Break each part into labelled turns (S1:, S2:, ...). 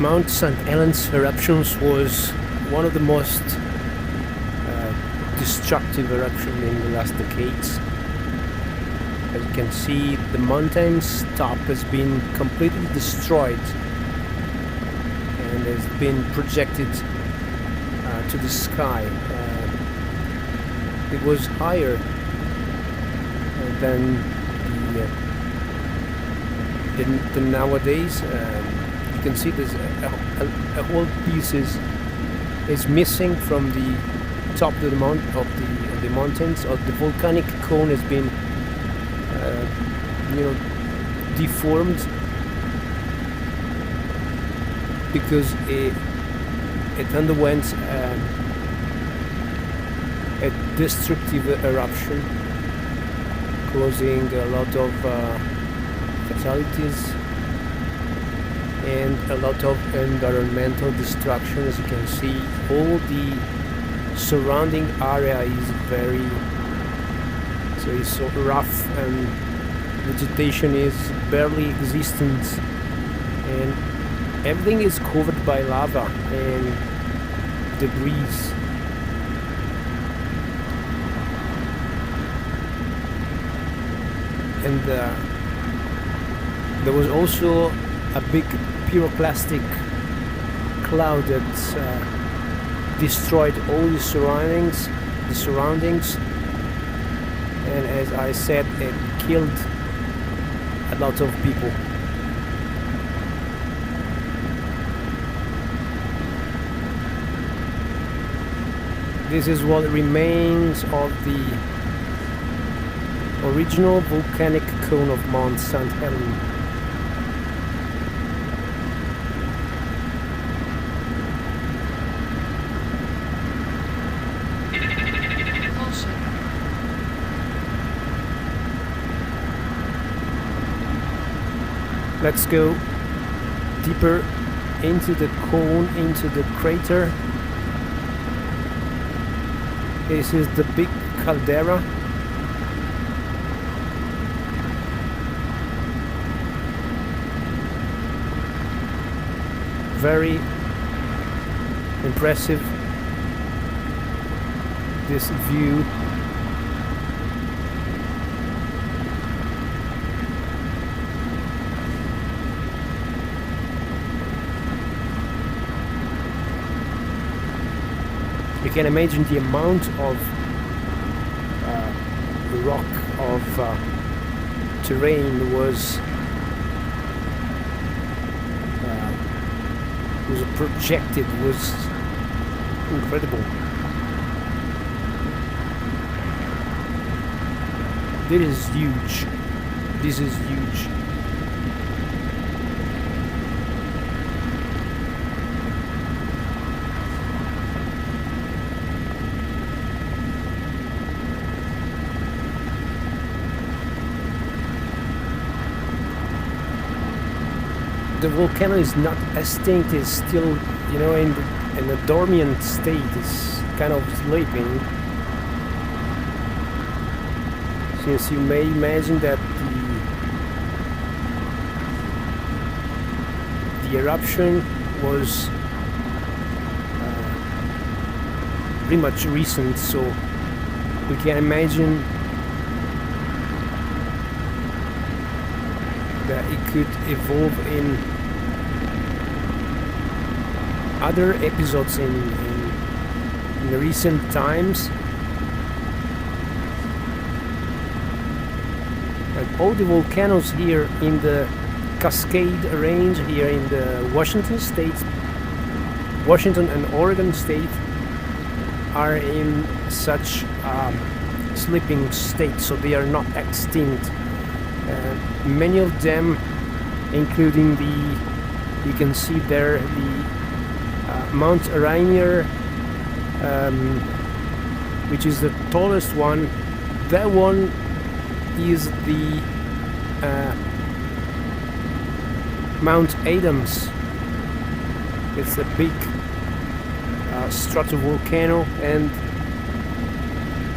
S1: Mount St. Helens eruptions was one of the most destructive eruptions in the last decades. As you can see, the mountain's top has been completely destroyed and has been projected to the sky. It was higher than nowadays. You can see there's a whole piece is missing from the top of the mountains. Or the volcanic cone has been deformed because it underwent a destructive eruption, causing a lot of fatalities and a lot of environmental destruction. As you can see, all the surrounding area is so rough, and vegetation is barely existent, and everything is covered by lava and debris. And there was also a big pyroclastic cloud that destroyed all the surroundings, and as I said, it killed a lot of people. This is what remains of the original volcanic cone of Mount St. Helens. Let's go deeper into the cone, into the crater. This is the big caldera. Very impressive, this view. You can imagine the amount of rock, of terrain was projected, was incredible. This is huge. This is huge. The volcano is not extinct, it's still, in a dormant state, it's kind of sleeping. Since you may imagine that the eruption was pretty much recent, so we can imagine that it could evolve in other episodes in the recent times. And all the volcanoes here in the Cascade Range, here in the Washington and Oregon state, are in such sleeping state, so they are not extinct. Many of them, including you can see there the Mount Rainier, which is the tallest one. That one is the Mount Addons. It's a big stratovolcano, and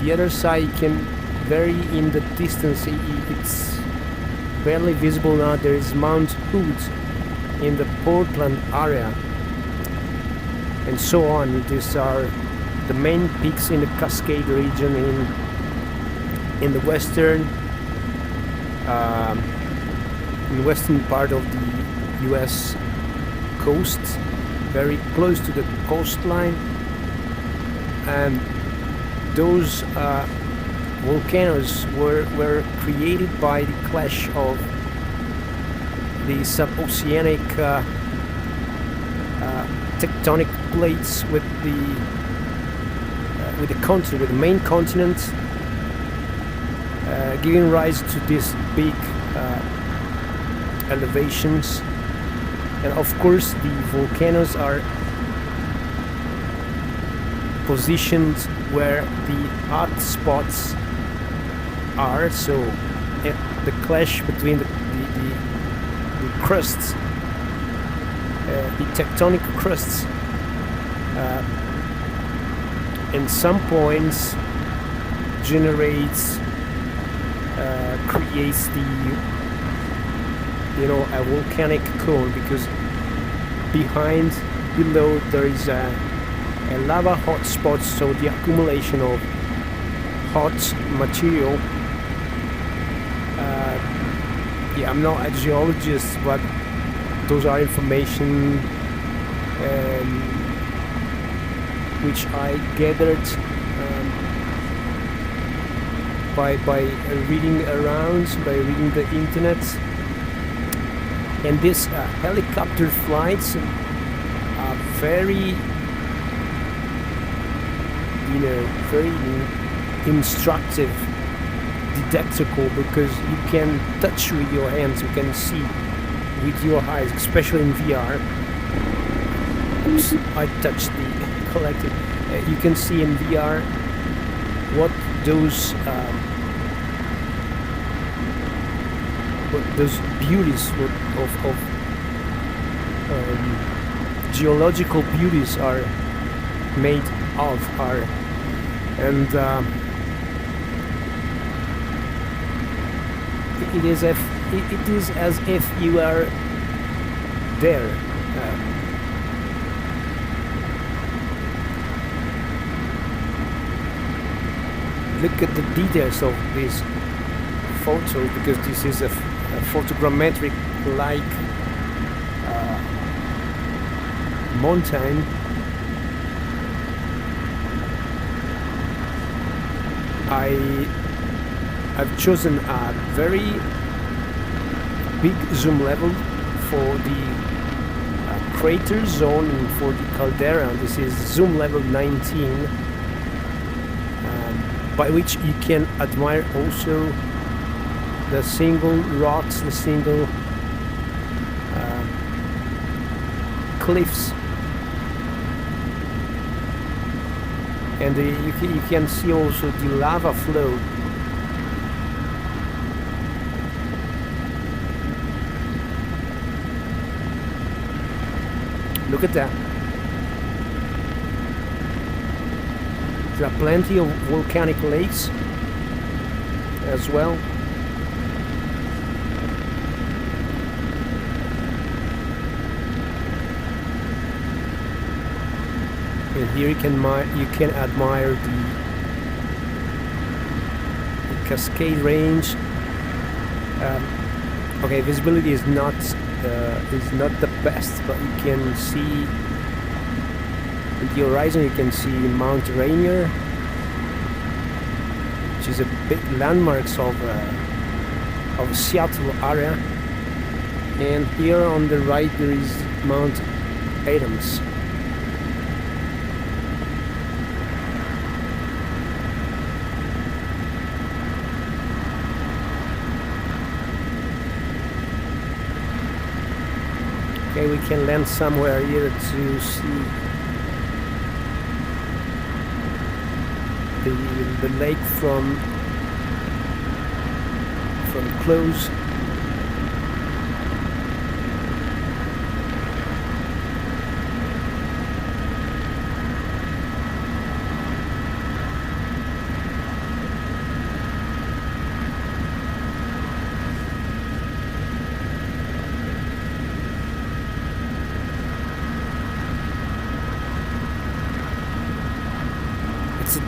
S1: the other side can vary in the distance. It's barely visible now. There is Mount Hood, in the Portland area, and so on. These are the main peaks in the Cascade region in the western part of the US coast, very close to the coastline. And those volcanoes were created by the clash of the suboceanic tectonic plates with the main continent, giving rise to these big elevations. And of course the volcanoes are positioned where the hot spots are, so the clash between the crusts, the tectonic crusts, in some points creates a volcanic cone, because below there is a lava hot spot, so the accumulation of hot material. I'm not a geologist, but those are information which I gathered by reading around, by reading the internet. And these helicopter flights are very instructive, didactical, because you can touch with your hands, you can see with your eyes, especially in VR. Oops, I touched the collective. You can see in VR what those beauties of geological beauties are made of, and it is as if you are there. Look at the details of this photo, because this is a photogrammetric like mountain. I've chosen a very big zoom level for the crater zone and for the caldera. This is zoom level 19, by which you can admire also the single rocks, the single cliffs, and you can see also the lava flow. Look at that. There are plenty of volcanic lakes as well. And here you can admire the Cascade Range. Okay, visibility is not the best, but you can see in the horizon. You can see Mount Rainier, which is a big landmarks of Seattle area. And here on the right there is Mount Addons. Okay, we can land somewhere here to see the lake from close.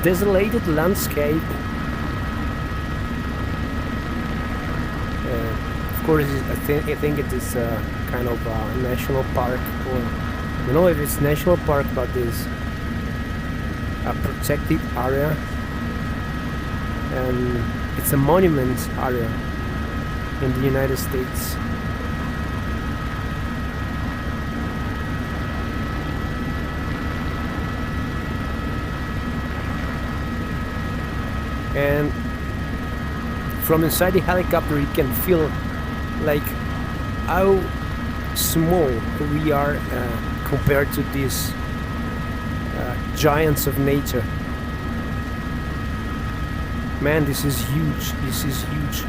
S1: desolated landscape. Of course, I think it is kind of a national park, or I don't know if it's national park, but it's a protected area, and it's a monument area in the United States. And from inside the helicopter you can feel like how small we are compared to these giants of nature. Man, this is huge. This is huge.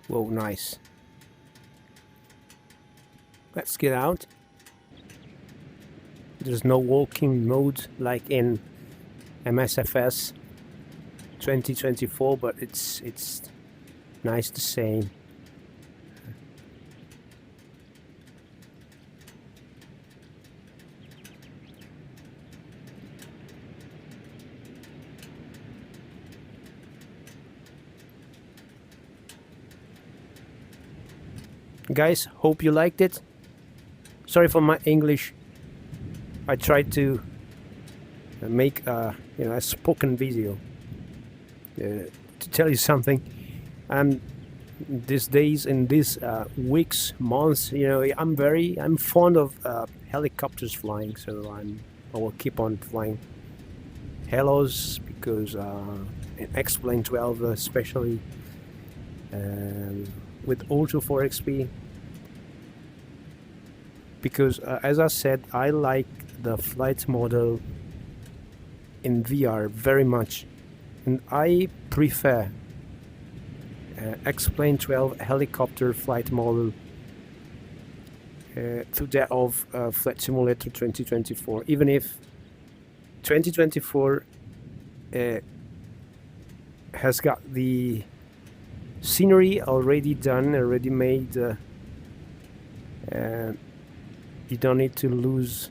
S1: Whoa, nice. Let's get out. There's no walking mode like in MSFS 2024, but it's nice the same. Guys, hope you liked it. Sorry for my English. I tried to make a spoken video to tell you something. And these days, in these weeks, months, I'm fond of helicopters flying, so I will keep on flying Helens because in xplane 12 especially. With Auto 4XP, because as I said, I like the flight model in VR very much, and I prefer xplane 12 helicopter flight model to that of Flight Simulator 2024, even if 2024 has got the scenery already done, already made. You don't need to lose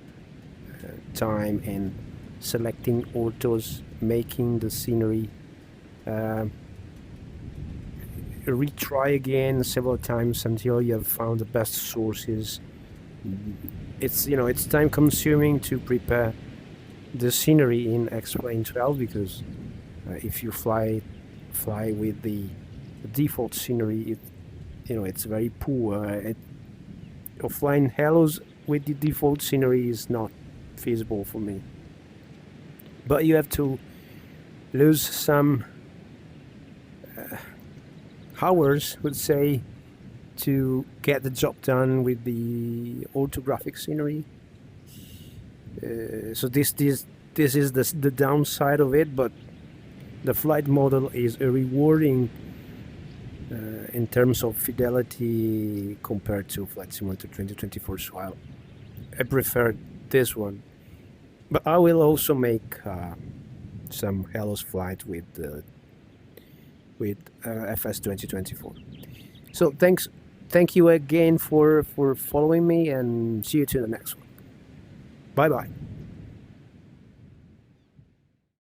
S1: time in selecting autos, making the scenery, retry again several times until you have found the best sources. It's time consuming to prepare the scenery in xplane 12 because if you fly with the default scenery, it's very poor. Flying Helens with the default scenery is not feasible for me. But you have to lose some hours, would say, to get the job done with the orthographic scenery. So this is the downside of it, but the flight model is a rewarding in terms of fidelity compared to Flight Simulator 2024. So I prefer this one, but I will also make some Helens flight with FS 2024. So thank you again for following me, and see you to the next one. Bye bye.